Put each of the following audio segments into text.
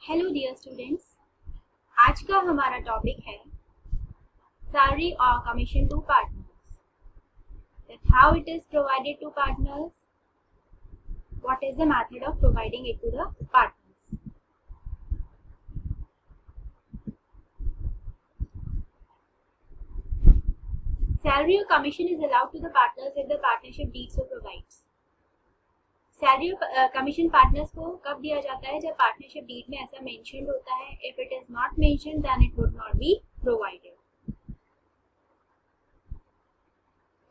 Hello dear students, आज का हमारा टॉपिक है सैलरी और commission to partners. That how it is provided to partners, what is the method of providing it to the partners. Salary और commission is allowed to the partners if the partnership deed so provides. Salary और commission partners को कब दिया जाता है? जब partnership deed में ऐसा मेंशन्ड होता है। If it is not mentioned then it would not be provided.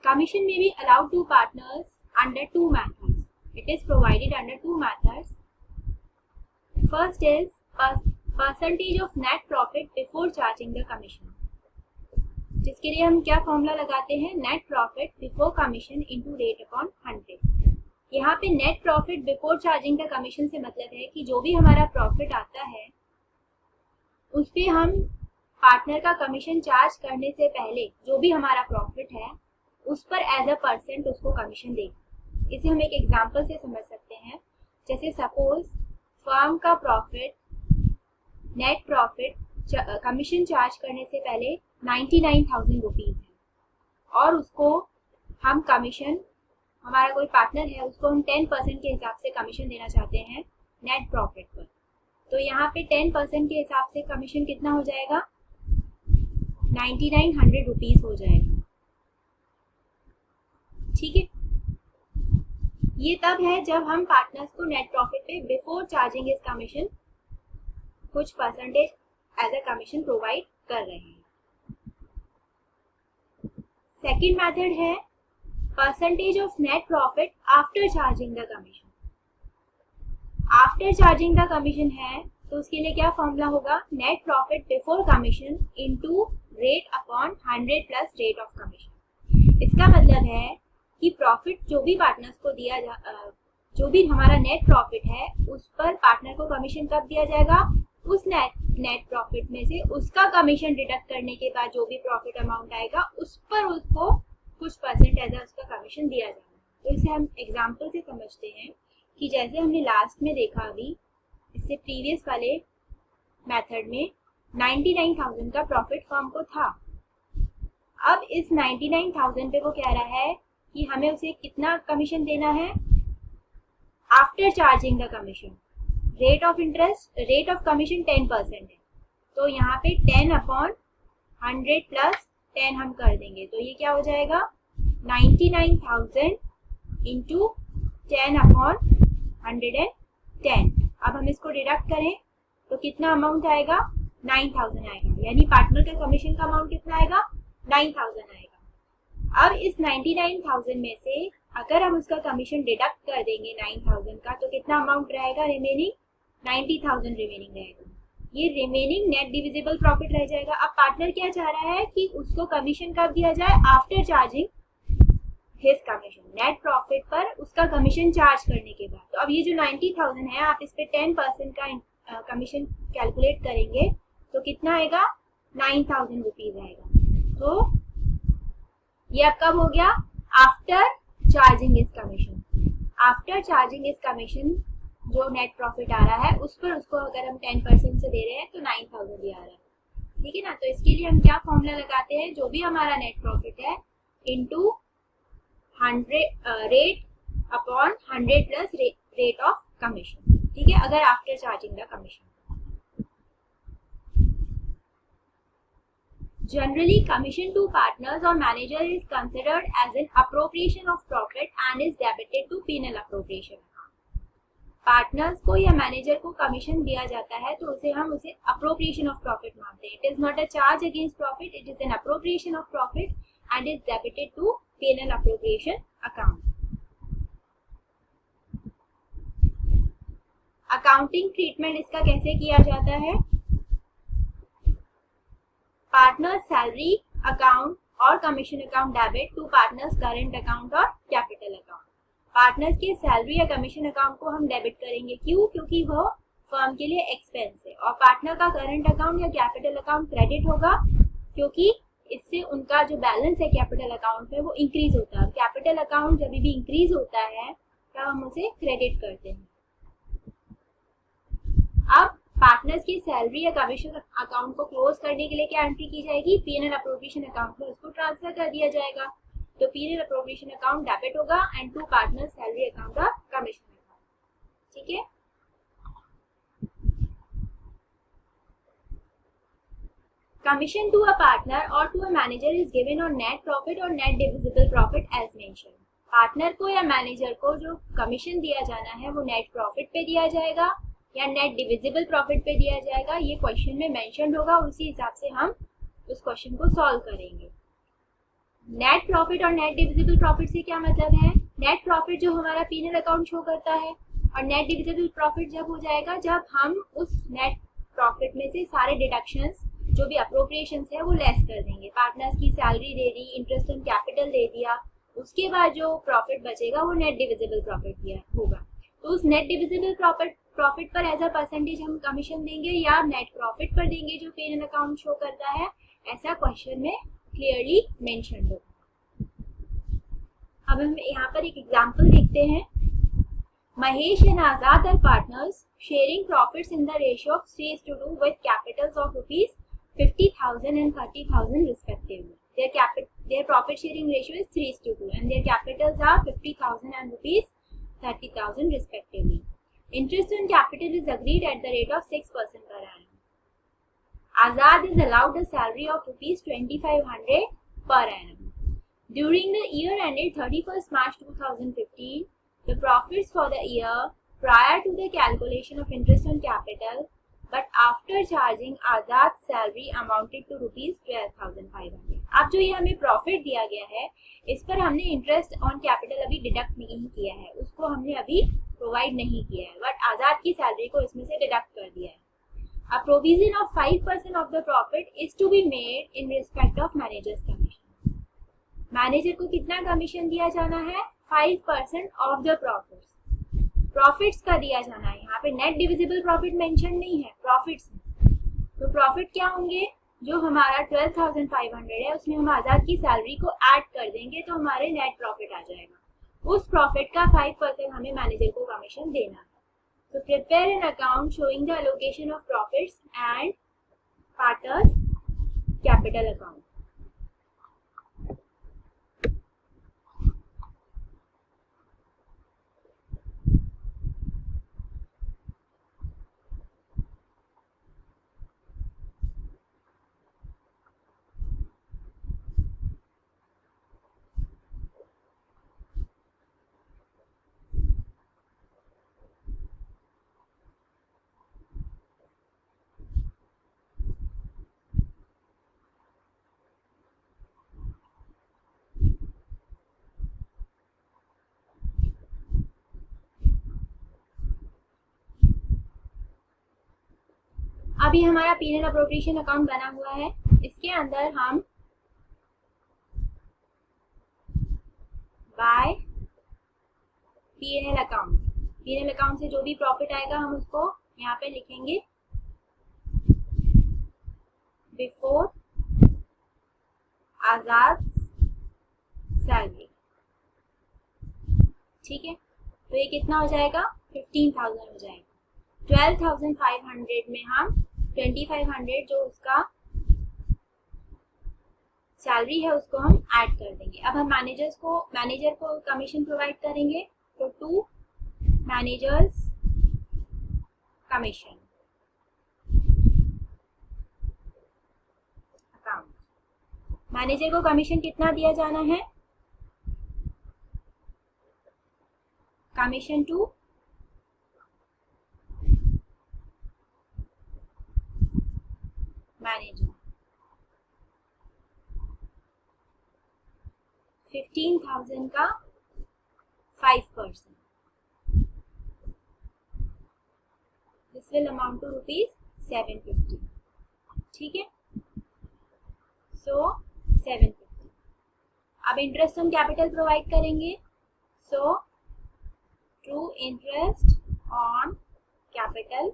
Commission may be allowed to partners under two methods. It is provided under two methods. First is percentage of net profit before charging the commission, जिसके लिए हम क्या formula लगाते हैं? Net profit before commission into rate upon 100। यहाँ पे net profit before charging the commission से मतलब है कि जो भी हमारा प्रॉफिट आता है उस पे हम पार्टनर का कमीशन चार्ज करने से पहले जो भी हमारा प्रॉफिट है उस पर एज अ परसेंट उसको कमीशन देंगे। इसे हम एक एग्जांपल से समझ सकते हैं। जैसे सपोज फर्म का profit, net profit commission charge करने से पहले 99,000 रुपीज है और उसको हम कमीशन, हमारा कोई पार्टनर है उसको हम 10% के हिसाब से कमीशन देना चाहते हैं नेट प्रॉफिट पर। तो यहाँ पे 10% के हिसाब से कमीशन कितना हो जाएगा? 9900 रुपीज हो जाएगा। ठीक है, ये तब है जब हम पार्टनर्स को नेट प्रॉफिट पे बिफोर चार्जिंग इस कमीशन कुछ percentage as a commission provide कर रहे हैं। सेकेंड मेथड है percentage of net profit after charging the commission. After charging the commission है तो उसके लिए क्या फॉर्मूला होगा? Net profit before commission into rate upon 100 plus rate of commission. इसका मतलब है कि प्रॉफिट जो भी पार्टनर्स को जो भी हमारा नेट प्रॉफिट है उस पर पार्टनर को कमीशन कब दिया जाएगा? उस नेट प्रॉफिट में से उसका कमीशन डिडक्ट करने के बाद जो भी प्रॉफिट अमाउंट आएगा उस पर उसको कुछ परसेंट एज उसका कमीशन दिया जाएगा। तो इसे हम एग्जांपल से समझते हैं कि जैसे हमने लास्ट में देखा, अभी इससे प्रीवियस वाले मेथड में 99,000 का प्रॉफिट फर्म को था। अब इस 99,000 पे वो कह रहा है कि हमें उसे कितना कमीशन देना है after charging the commission. Rate of commission 10% है, तो यहाँ पे 10 अपॉन 100 प्लस 10 हम कर देंगे। तो ये क्या हो जाएगा? 99,000 इंटू 10 अपॉन 110। अब हम इसको डिडक्ट करें तो कितना अमाउंट आएगा? 9,000 आएगा। यानी पार्टनर का कमीशन का अमाउंट कितना आएगा? 9,000 आएगा। अब इस 99,000 में से अगर हम उसका कमीशन डिडक्ट कर देंगे 9,000 का तो कितना अमाउंट रहेगा? रिमेनिंग 90,000 रिमेनिंग रहेगा। ये रिमेनिंग नेट डिविजिबल प्रॉफिट रह जाएगा। अब पार्टनर क्या चाह रहा है कि उसको कमीशन कब दिया जाए? After charging his commission. Net profit पर उसका कमीशन चार्ज करने के बाद। तो अब ये जो 90,000 है, आप इस पे 10% का कमीशन कैलकुलेट करेंगे तो कितना आएगा? 9,000 रुपीज आएगा। तो ये अब कब हो गया? After charging is commission. After charging is commission जो नेट प्रॉफिट आ रहा है उस पर उसको अगर हम 10% से दे रहे हैं तो 9,000 भी आ रहा है। ठीक है ना? तो इसके लिए हम क्या फॉर्मूला लगाते हैं? जो भी हमारा नेट प्रॉफिट है into 100 rate upon 100 plus rate of commission. ठीक है, अगर after charging the commission. Generally, commission to partners or manager is considered as an appropriation of profit and is debited to penal appropriation account. Partners को या manager को commission दिया जाता है तो हम उसे अप्रोप्रिएशन ऑफ प्रॉफिट मानते हैं। It is not a charge against profit, it is an appropriation of profit and is debited to PNL appropriation account. Accounting treatment इसका कैसे किया जाता है? पार्टनर सैलरी अकाउंट और commission account debit to partners current account और capital account. Partners के salary या commission account को हम डेबिट करेंगे। क्यों? क्योंकि वो फर्म के लिए एक्सपेंस है। और पार्टनर का करंट अकाउंट या कैपिटल अकाउंट क्रेडिट होगा क्योंकि इससे उनका जो बैलेंस है कैपिटल अकाउंट में वो इंक्रीज होता है। कैपिटल अकाउंट जब भी इंक्रीज होता है तब हम उसे क्रेडिट करते हैं। अब पार्टनर्स की सैलरी या कमीशन अकाउंट को क्लोज करने के लिए क्या एंट्री की जाएगी, पीएनएल अप्रोप्रिएशन अकाउंट में उसको ट्रांसफर कर दिया जाएगा। तो पीएनएल अप्रोप्रिएशन अकाउंट डेबिट होगा and to partners salary account और कमीशन अकाउंट। ठीक है, commission to a partner or to a manager is given on net profit or net divisible profit as mentioned। Partner को या manager को जो commission दिया जाना है वो नेट प्रॉफिट पे दिया जाएगा या नेट डिविजिबल प्रॉफिट पे दिया जाएगा, ये क्वेश्चन में मेंशन होगा, उसी हिसाब से हम उस क्वेश्चन को सॉल्व करेंगे। नेट प्रॉफिट और नेट डिविजिबल प्रॉफिट से क्या मतलब है, नेट प्रॉफिट जो हमारा पीएनएल अकाउंट शो करता है और नेट डिविजिबल प्रॉफिट जब हो जाएगा जब हम उस नेट प्रॉफिट में से सारे डिडक्शंस जो भी अप्रोप्रिएशंस है वो लेस कर देंगे। पार्टनर्स की सैलरी दे दी, इंटरेस्ट ऑन कैपिटल दे दिया, उसके बाद जो प्रॉफिट बचेगा वो नेट डिविजिबल प्रॉफिट दिया होगा। तो उस नेट डिविजिबल प्रॉफिट पर एज अ परसेंटेज हम कमीशन देंगे या नेट प्रॉफिट पर देंगे जो पीएनएल अकाउंट शो करता है, ऐसा क्वेश्चन में क्लियरली मेंशन होगा। अब हम यहाँ पर एक एग्जांपल देखते हैं। Mahesh and Azad are partners sharing profits in the ratio of 3:2 with capitals of rupees 50,000 and 30,000 respectively। Their profit sharing ratio is 3:2 and their capitals are 50,000 and rupees 30,000 respectively। Interest on capital is agreed at the rate of 6% per annum। Azad is allowed a salary of rupees 2,500 per annum। During the year ended 31st March 2015, the profits for the year prior to the calculation of interest on capital but after charging Azad's salary amounted to rupees 12,500। अब जो ये हमें profit दिया गया है इस पर हमने इंटरेस्ट ऑन कैपिटल अभी डिडक्ट नहीं किया है, उसको हमने अभी प्रोवाइड नहीं किया है, बट आजाद की सैलरी को इसमें से डिडक्ट कर दिया है। A provision of 5% of the profit is to be made in respect of manager's commission। Manager को कितना कमीशन दिया जाना है, 5% ऑफ द प्रॉफिट्स। प्रॉफिट्स का दिया जाना है, यहाँ पे नेट डिविजिबल प्रॉफिट मेंशन नहीं है, प्रॉफिट्स। तो प्रॉफिट क्या होंगे, जो हमारा 12,500 है उसमें हम आजाद की सैलरी को ऐड कर देंगे तो हमारे नेट प्रॉफिट आ जाएगा। उस प्रॉफिट का 5% हमें मैनेजर को कमीशन देना है। तो prepare an account showing the allocation of profits and partners capital account. अभी हमारा पीएनएल अप्रोप्रिएशन अकाउंट बना हुआ है, इसके अंदर हम बाय पीएनएल अकाउंट से जो भी प्रॉफिट आएगा हम उसको यहाँ पे लिखेंगे बिफोर आजाद सैलरी। ठीक है, तो ये कितना हो जाएगा, 15,000 हो जाएगा। 12,500 में हम 2,500 जो उसका सैलरी है उसको हम ऐड कर देंगे। अब हम मैनेजर को कमीशन प्रोवाइड करेंगे, तो to managers commission account. Manager को कमीशन कितना दिया जाना है, कमीशन टू मैनेजर 15,000 का 5%। This will amount to rupees 750। ठीक है, सो 750। अब इंटरेस्ट ऑन कैपिटल प्रोवाइड करेंगे, so to interest on capital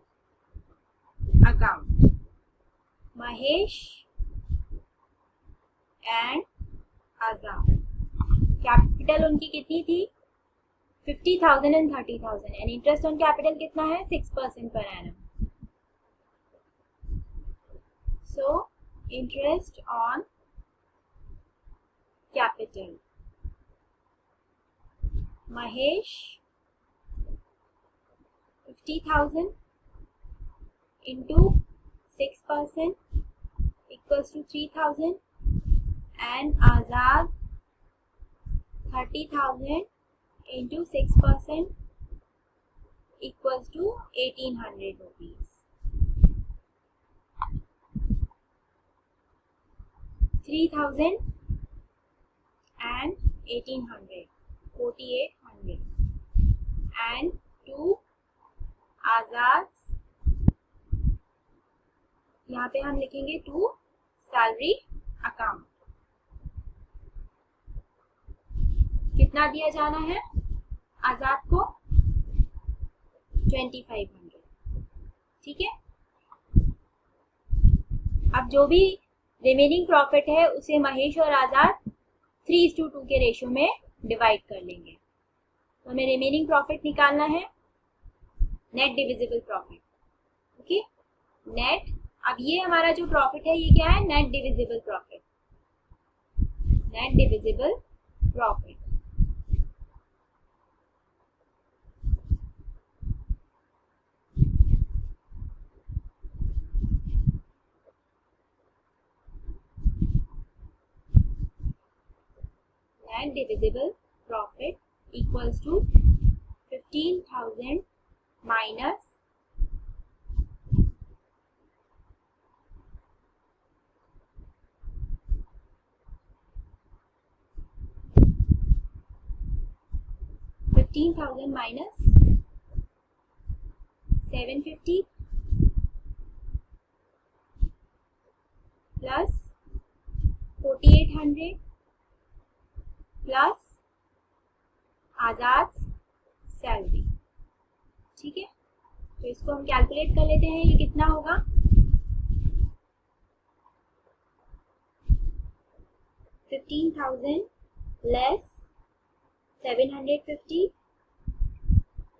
account Mahesh and Azad. Capital उनकी कितनी थी, 50,000 and 30,000 and interest on capital कितना है, 6% per So interest on capital. Mahesh 50,000 into 6% equals to 3,000 and Azad 30,000 into 6% equals to 1,800 rupees. $3,000 and 1,800, 4,800 and to Azad, यहाँ पे हम लिखेंगे to salary account. कितना दिया जाना है आजाद को? 2,500. ठीक है. अब जो भी रिमेनिंग प्रॉफिट है उसे महेश और आजाद 3:2 के रेशियो में डिवाइड कर लेंगे. तो हमें रिमेनिंग प्रॉफिट निकालना है, net divisible profit. Okay, net. अब ये हमारा जो प्रॉफिट है ये क्या है? Net divisible profit. Net divisible profit. Net divisible profit equals to 15,000 minus 750 plus 4,800 plus Azad salary. ठीक है, तो इसको हम कैलकुलेट कर लेते हैं. ये कितना होगा? 15,000 less 750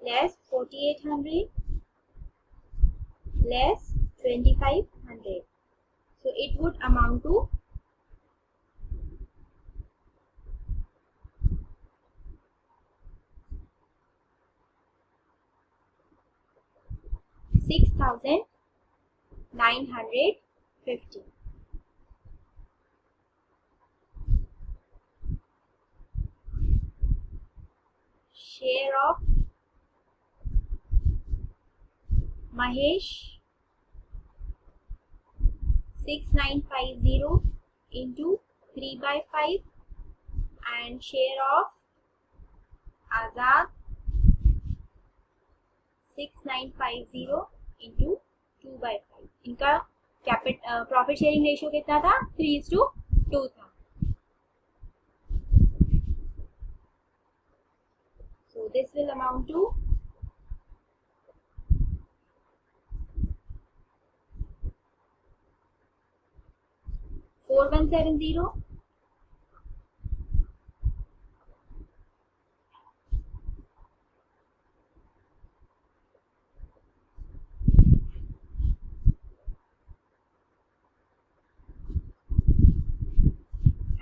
less 4,800 less 2,500. So it would amount to 6,950. Share of Mahesh 6,950 into 3/5 and share of Azad 6,950 into 2/5. इनका प्रॉफिट शेयरिंग रेशियो कितना था? 3:2 था. So this will amount to 4,170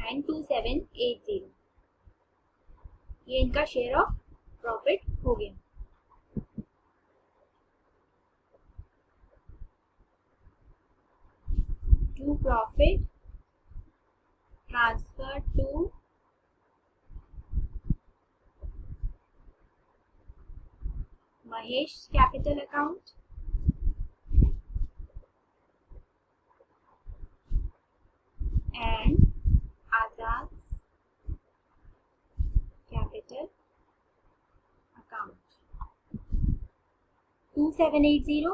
and 2,780. ये इनका शेयर ऑफ प्रॉफिट हो गया. To profit transfer to Mahesh capital account and Azad capital account. 2,780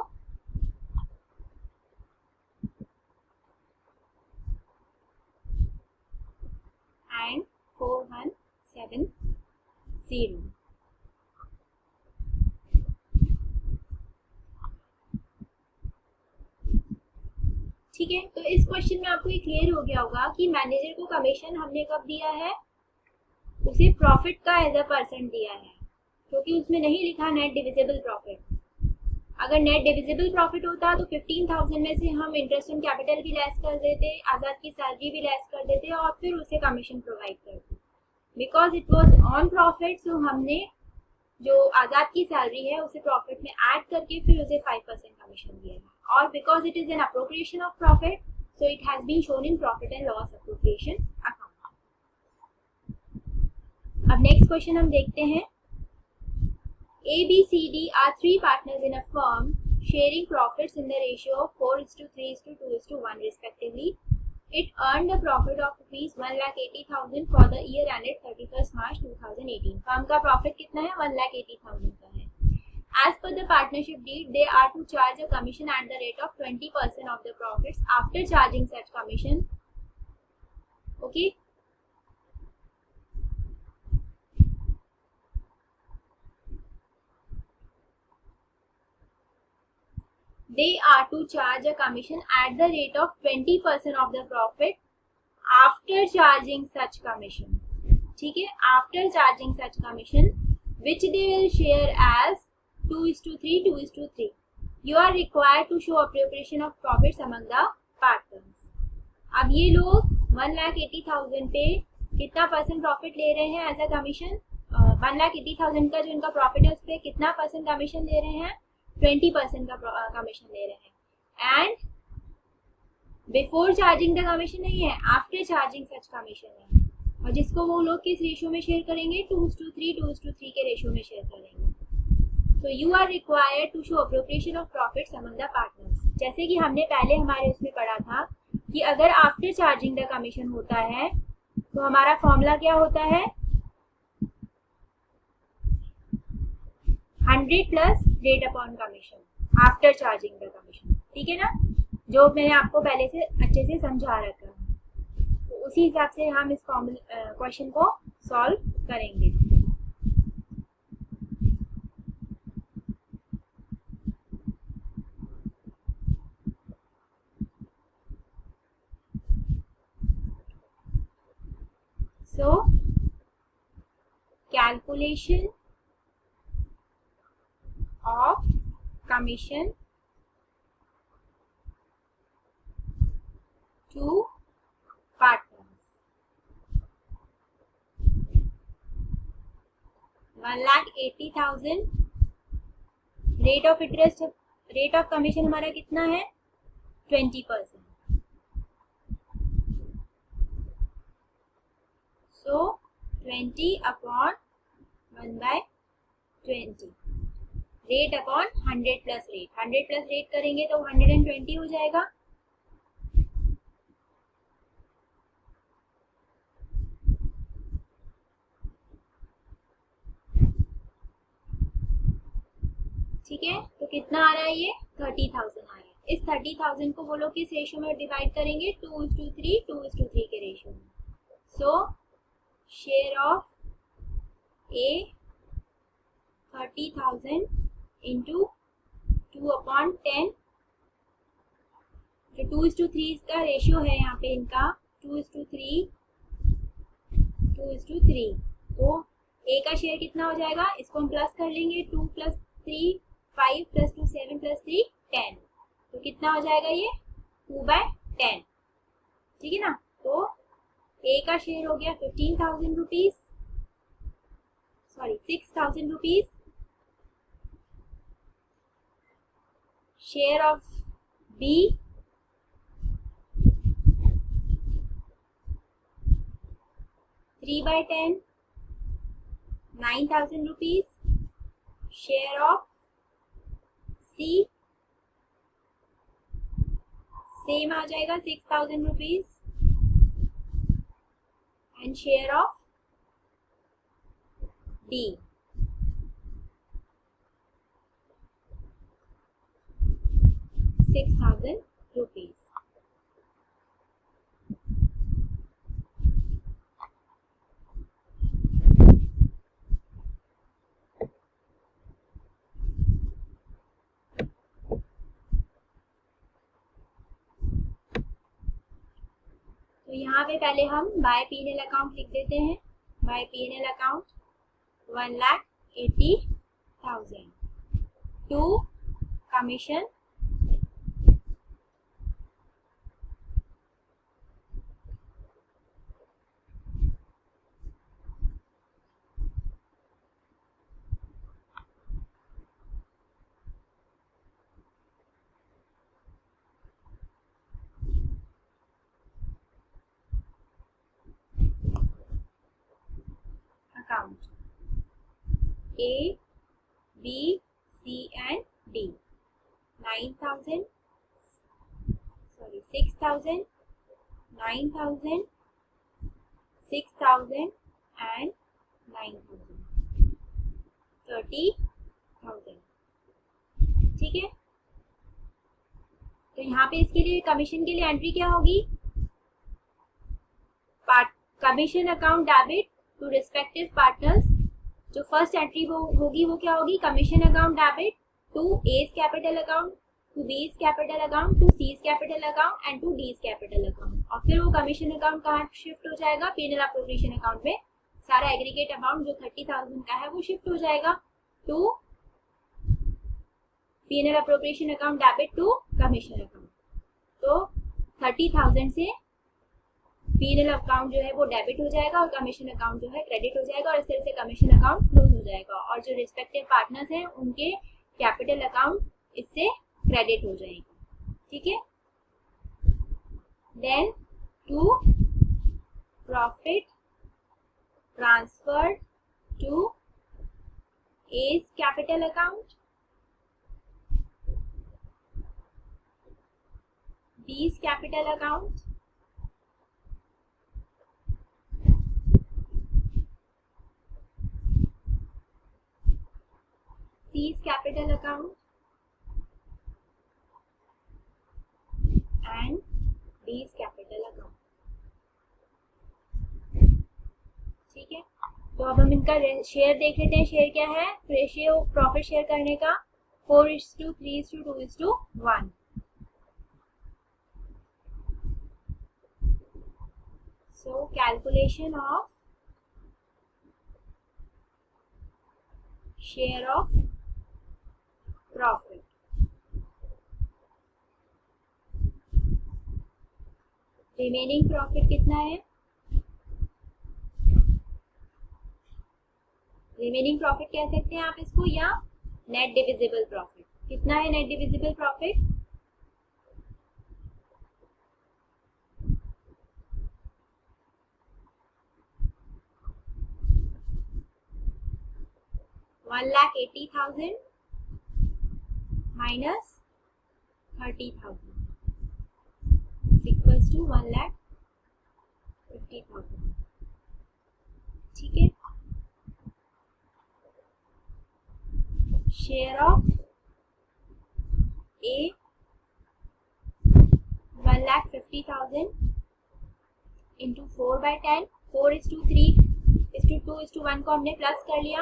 and 4,170. ठीक है, तो इस क्वेश्चन में आपको ये क्लियर हो गया होगा कि मैनेजर को कमीशन हमने कब दिया है? उसे प्रॉफिट का एज अ परसेंट दिया है, क्योंकि उसमें नहीं लिखा नेट डिविजिबल प्रॉफिट. अगर नेट डिविजिबल प्रॉफिट होता तो 15,000 में से हम इंटरेस्ट ऑन कैपिटल भी लेस कर देते, आज़ाद की सैलरी भी लेस कर देते और फिर उसे कमीशन प्रोवाइड करते। Because it was on profit, so हमने जो आज़ाद की सैलरी है उसे प्रॉफिट में ऐड करके फिर उसे 5% कमीशन दिया है। और because it is an appropriation of profit, so it has been shown in profit and loss appropriation account. अब नेक्स्ट क्वेश्चन हम देखते हैं। A, B, C, D are three partners in a firm sharing profits in the ratio of 4:3:2:1 respectively. It earned a profit of rupees 1,80,000 for the year ended 31st March 2018. Firm का profit कितना है? 1,80,000 का है। As per the partnership deed, they are to charge a commission at the rate of 20% of the profits after charging such commission. Okay. They are to charge a commission at the rate of 20% of the profit after charging such commission. ठीक है, after charging such commission, which they will share as 2:3, 2:3. You are required to show appropriation of profits among the partners. अब ये लोग 1,80,000 पे कितना percent profit ले रहे हैं एज अ कमीशन? 1,80,000 का जो इनका प्रॉफिट है उस पर कितना परसेंट कमीशन दे रहे हैं? 20% का कमीशन ले रहे हैं। And before charging the commission नहीं है, आफ्टर चार्जिंग सच कमीशन है। और जिसको वो लोग किस रेशियो में शेयर करेंगे? 2:3, 2:3 के रेशियो में शेयर करेंगे। So you are required to show appropriation of profits among the partners. जैसे कि हमने पहले हमारे उसमें पढ़ा था कि अगर आफ्टर चार्जिंग द कमीशन होता है तो हमारा फॉर्मूला क्या होता है? 100 plus rate upon commission after charging the commission. ठीक है ना, जो मैंने आपको पहले से अच्छे से समझा रखा है। तो उसी हिसाब से हम इस क्वेश्चन को सॉल्व करेंगे। So calculation of commission to partners. 1,80,000 rate of interest, rate of commission हमारा कितना है? 20%. सो 20 upon 1/20 rate upon 100 plus rate. 100 plus rate करेंगे तो 120 हो जाएगा। ठीक है, तो कितना आ रहा है? ये 30,000 आ रहा है। इस 30,000 को वो लोग किस रेशियो में डिवाइड करेंगे? 2:3, 2:3 के रेशियो में। सो शेयर ऑफ ए 30,000 इंटू 2/10, जो 2:3 का रेशियो है यहाँ पे इनका 2:3, 2:3। तो ए का शेयर कितना हो जाएगा? इसको हम प्लस कर लेंगे। 2 + 3 5 + 2 7 + 3 10। तो कितना हो जाएगा ये? 2/10। ठीक है ना, तो ए का शेयर हो गया 15,000 rupees, sorry 6,000 rupees. Share of B 3/10 9,000 rupees. Share of C same आ जाएगा 6,000 rupees. And share of D 6,000 rupees. तो यहाँ पे पहले हम बाय P&L अकाउंट लिख देते हैं। By P&L account 1,80,000 to commission account A, B, C and D. 9,000, 6,000, 9,000, 6,000 and 9,000. 30,000. ठीक है, तो यहाँ पे इसके लिए कमीशन के लिए एंट्री क्या होगी? Commission account debit to respective partners. जो फर्स्ट एंट्री होगी वो क्या होगी? Commission account debit to A's capital account, to B's capital account, to c's capital account and to d's capital account. और फिर वो कमीशन अकाउंट कहाँ शिफ्ट हो जाएगा? P&L अप्रोप्रिएशन अकाउंट में. सारा एग्रीगेट अमाउंट जो 30,000 का है वो शिफ्ट हो जाएगा to P&L appropriation account debit to commission account. तो 30,000 से P&L अकाउंट जो है वो डेबिट हो जाएगा और कमीशन अकाउंट जो है क्रेडिट हो जाएगा और इस तरह से कमीशन अकाउंट क्लोज हो जाएगा और जो रिस्पेक्टिव पार्टनर्स हैं उनके कैपिटल अकाउंट इससे क्रेडिट हो जाएगी. ठीक है, then to profit transferred to A's capital account, b's capital account, c's capital account and d's capital account. ठीक है, तो अब हम इनका शेयर देख लेते हैं. शेयर क्या है? रेशियो प्रॉफिट शेयर करने का 4:3:2:1. So calculation of share of profit. Remaining profit कितना है? रिमेनिंग प्रॉफिट कह सकते हैं आप इसको, या नेट डिविजिबल प्रॉफिट. कितना है net divisible profit? $1,80,000 minus 30,000 equals to 1,50,000. ठीक है, शेयर ऑफ ए 1,50,000 इंटू 4/10. 4:3:2:1 को हमने प्लस कर लिया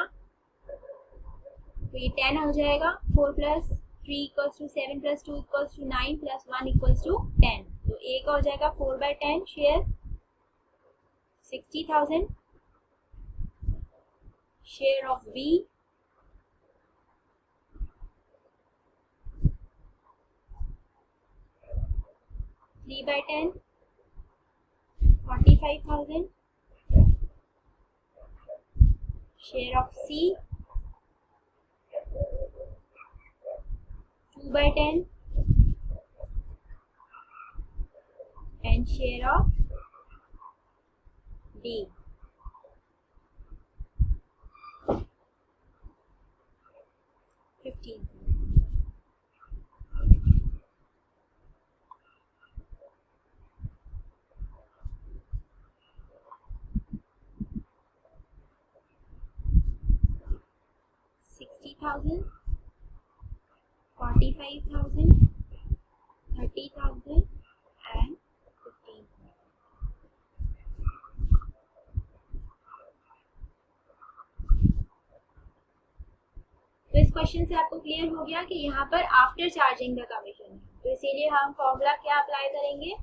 तो ये 10 हो जाएगा. 4 + 3 = 7 + 2 = 9 + 1 = 10. तो ए का हो जाएगा 4/10 share 60,000. Share of B 3/10 45,000. Share of C 2/10 and share of D 15. $60,000, 45,000, 30,000 and 15,000. तो इस क्वेश्चन से आपको क्लियर हो गया कि यहाँ पर आफ्टर चार्जिंग द कमीशन है, तो इसीलिए हम फॉर्मूला क्या अप्लाई करेंगे?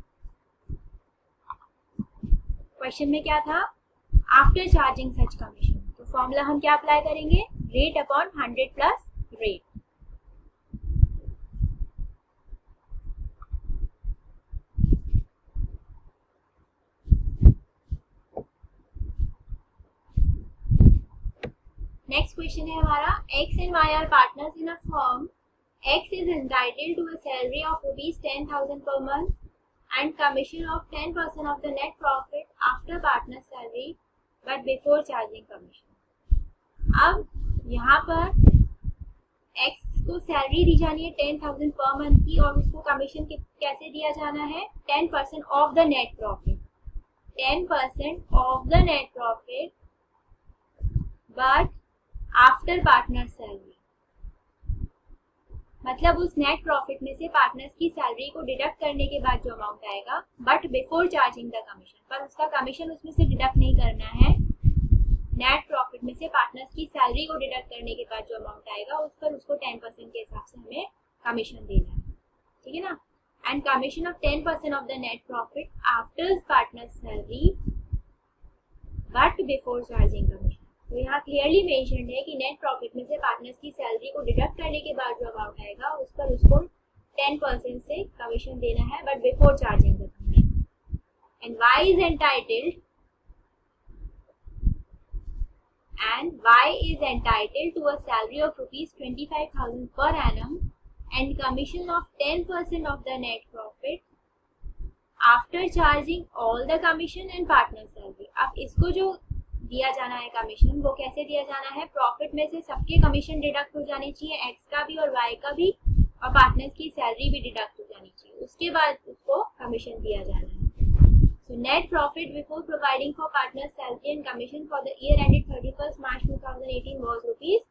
क्वेश्चन में क्या था? After charging such commission. तो फॉर्मूला हम क्या अप्लाई करेंगे? Rate upon 100 plus rate. Next question है हमारा, X and Y are partners in a firm. X is entitled to a salary of rupees 10,000 per month and commission of 10% of the net profit after partner salary but before charging commission. अब यहाँ पर X को salary दी जानी है 10,000 per month की और उसको commission कैसे दिया जाना है 10% of the net profit. 10% of the net profit but after partner salary. मतलब उस नेट प्रॉफिट में से पार्टनर्स की सैलरी को डिडक्ट करने के बाद जो अमाउंट आएगा, but before charging the commission. पर उसका कमीशन उसमें से डिडक्ट नहीं करना है. नेट प्रॉफिट में से पार्टनर्स की सैलरी को डिडक्ट करने के बाद जो अमाउंट आएगा उस पर उसको 10% के हिसाब से हमें कमीशन देना है. ठीक है ना. And commission of 10% of the net profit after partner salary but before charging commission. तो यहाँ क्लियरली मेंशन्ड है कि नेट प्रॉफिट में से पार्टनर्स की सैलरी को डिडक्ट करने के बाद जो अमाउंट आएगा उस पर उसको 10% से कमीशन देना है but before charging the commission. And Y is entitled to a salary of rupees 25,000 per annum and commission of 10% of the net profit after charging all the commission and partner salary. अब इसको जो दिया जाना है commission, वो कैसे दिया जाना है, प्रॉफिट में से सबके कमीशन डिडक्ट हो जाने चाहिए, एक्स का भी और वाई का भी, और पार्टनर्स की सैलरी भी डिडक्ट हो जानी चाहिए. उसके बाद उसको कमीशन दिया जाना है. So net profit before providing for partner salary and commission for the year ended 31 March 2018 was rupees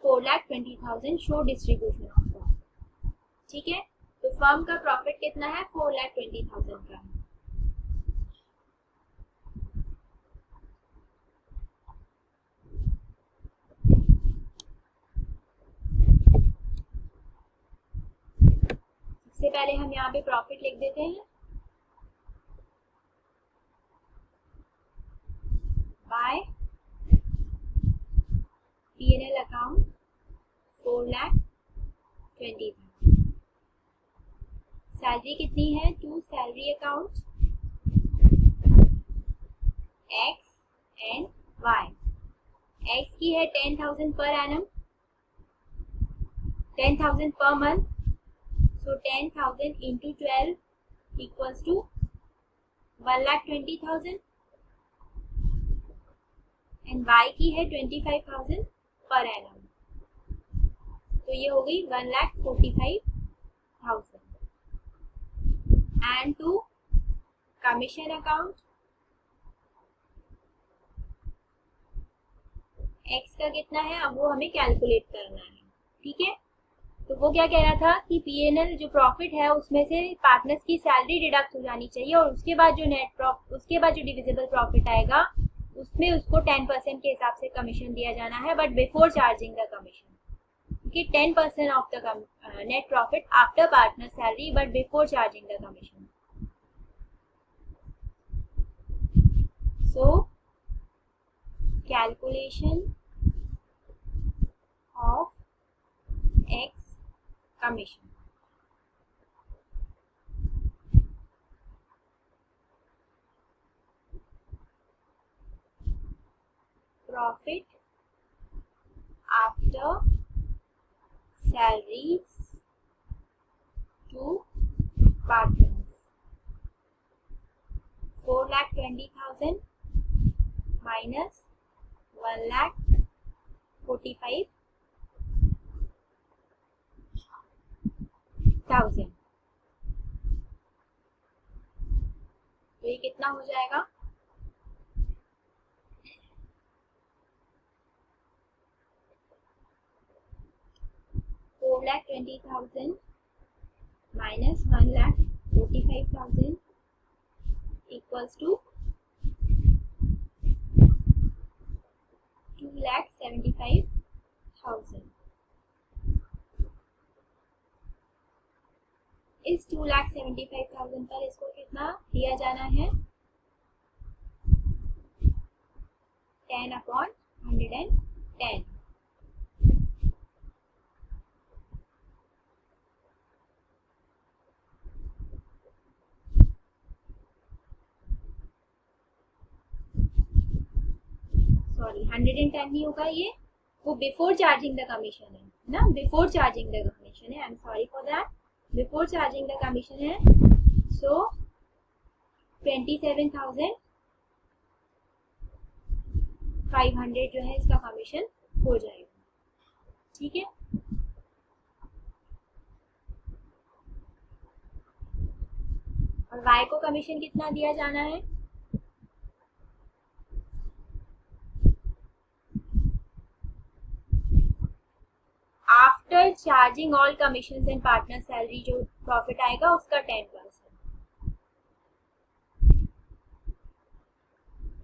4,20,000. Show distribution of profit. ठीक है. तो फर्म का प्रॉफिट कितना है, 4,20,000 का है. सबसे पहले हम यहाँ पे प्रॉफिट लिख देते हैं. By P&L account 4,20,000. सैलरी कितनी है, to salary account X and Y. X की है 10,000 per annum, 10,000 per month. So 10,000 into 12 equals to 1,20,000 and Y की है 25,000 पर एनम. तो ये हो गई 1,45,000. And to commission account X का कितना है, अब वो हमें कैलकुलेट करना है. ठीक है. तो वो क्या कह रहा था कि P&L जो प्रॉफिट है उसमें से पार्टनर्स की सैलरी डिडक्ट हो जानी चाहिए और उसके बाद जो नेट प्रॉफिट, उसके बाद जो डिविजिबल प्रॉफिट आएगा उसमें उसको 10% के हिसाब से कमीशन दिया जाना है but before charging the commission. क्योंकि 10% of the net profit after partner salary but before charging the commission. So calculation of X commission. Profit after salaries to partners 4,20,000 minus 1,45,000. तो ये कितना हो जाएगा, 4,20,000 minus 1,45,000 equals to 2,75,000. इस 2,75,000 पर इसको कितना दिया जाना है, 10/110. सॉरी 110 नहीं होगा, ये वो बिफोर चार्जिंग द कमीशन है ना, बिफोर चार्जिंग द कमीशन है, I am sorry for that, before charging the commission है। सो 27,500 जो है इसका कमीशन हो जाएगा। ठीक है, और y को कमीशन कितना दिया जाना है? After charging all commission and partner salary जो प्रॉफिट आएगा उसका 10%।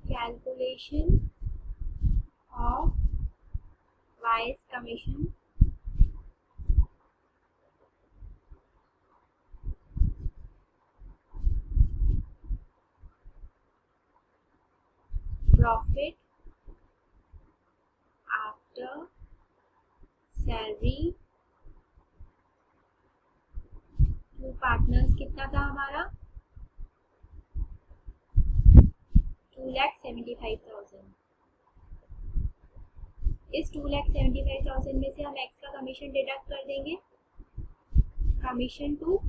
Calculation of Y's commission profit after salary to partners कितना था हमारा? 2,75,000। इस 2,75,000 में से हम x का कमीशन डिडक्ट कर देंगे। कमीशन टू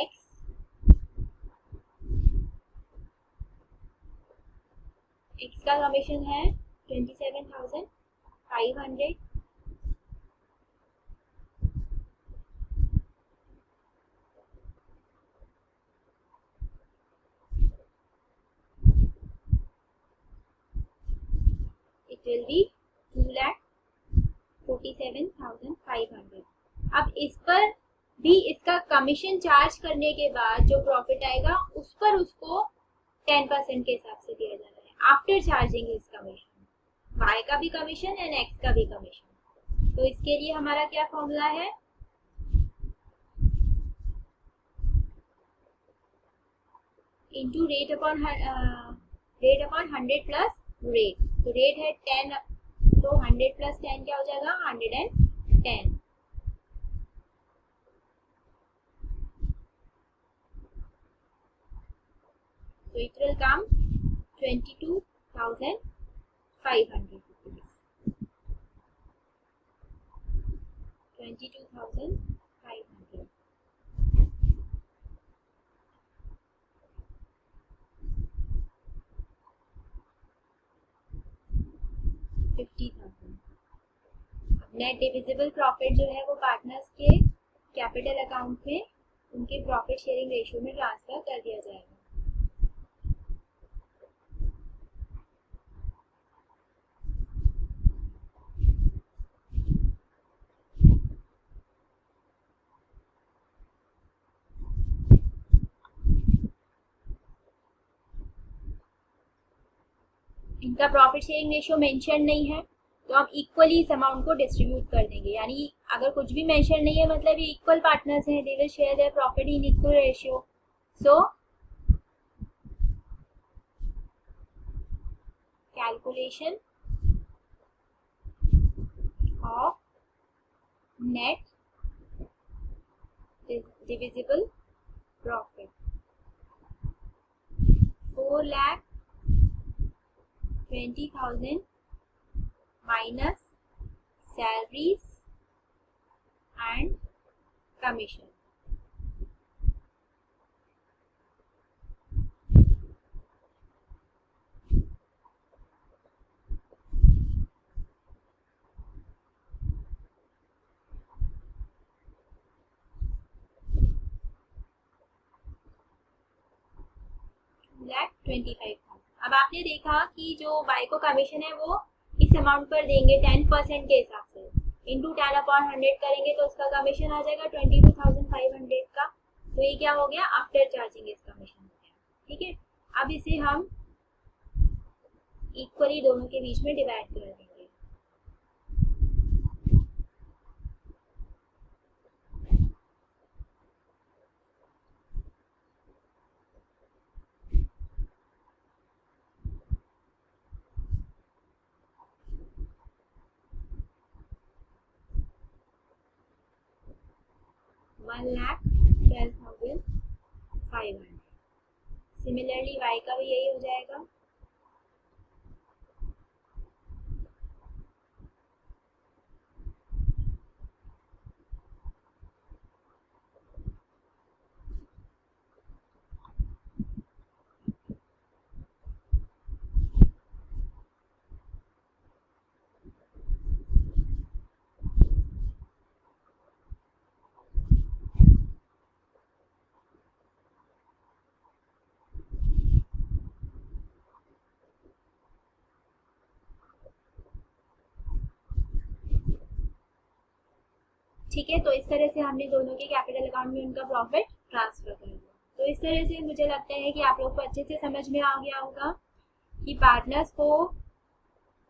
x का कमीशन है 27,500। It will be 2,47,500। अब इस पर भी इसका कमीशन चार्ज करने के बाद जो प्रॉफिट आएगा उस पर उसको 10% के हिसाब से दिया जाना है आफ्टर चार्जिंग इस कमीशन, y का भी कमीशन एंड x का भी कमीशन। तो इसके लिए हमारा क्या फॉर्मूला है? Into rate upon 100 plus rate. तो रेट है 10, तो 100 प्लस 10 क्या हो जाएगा? 110। So it will come 22,500 rupees. 22,500. Net divisible profit जो है वो पार्टनर्स के कैपिटल अकाउंट में उनके प्रॉफिट शेयरिंग रेशियो में ट्रांसफर कर दिया जाएगा। इनका प्रॉफिट शेयरिंग रेशियो मेंशन नहीं है तो हम इक्वली इस अमाउंट को डिस्ट्रीब्यूट कर देंगे। यानी अगर कुछ भी मेंशन नहीं है मतलब ये इक्वल पार्टनर्स हैं, they will share their profit in equal ratio. So calculation of net divisible profit 4,20,000 minus salaries and commission. अब आपने देखा कि जो y को कमीशन है वो इस अमाउंट पर देंगे 10% के हिसाब से, इंटू 10/100 करेंगे तो उसका कमीशन आ जाएगा 22,500 का। तो ये क्या हो गया? आफ्टर चार्जिंग इस कमीशन हो गया। ठीक है, अब इसे हम इक्वली दोनों के बीच में डिवाइड कर देंगे। $1,12,500 सिमिलरली y का भी यही हो जाएगा। ठीक है, तो इस तरह से हमने दोनों के कैपिटल अकाउंट में उनका प्रॉफिट ट्रांसफर कर दिया। तो इस तरह से मुझे लगता है कि आप लोग को अच्छे से समझ में आ गया होगा कि पार्टनर्स को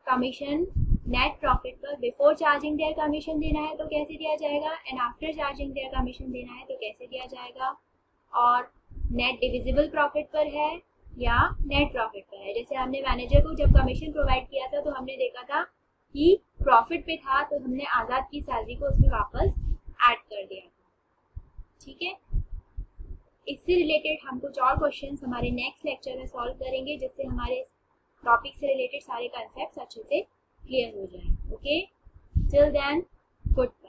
कमीशन नेट प्रॉफिट पर बिफोर चार्जिंग देयर कमीशन देना है तो कैसे दिया जाएगा, and after charging their commission देना है तो कैसे दिया जाएगा, और नेट डिविजिबल प्रॉफिट पर है या नेट प्रॉफिट पर है। जैसे हमने मैनेजर को जब कमीशन प्रोवाइड किया था तो हमने देखा था कि प्रॉफिट पे था तो हमने आज़ाद की सैलरी को उसमें वापस ऐड कर दिया था। ठीक है, इससे रिलेटेड हम कुछ और क्वेश्चंस हमारे नेक्स्ट लेक्चर में सॉल्व करेंगे जिससे हमारे टॉपिक से रिलेटेड सारे कंसेप्ट्स अच्छे से क्लियर हो जाएं। Okay, till then good bye.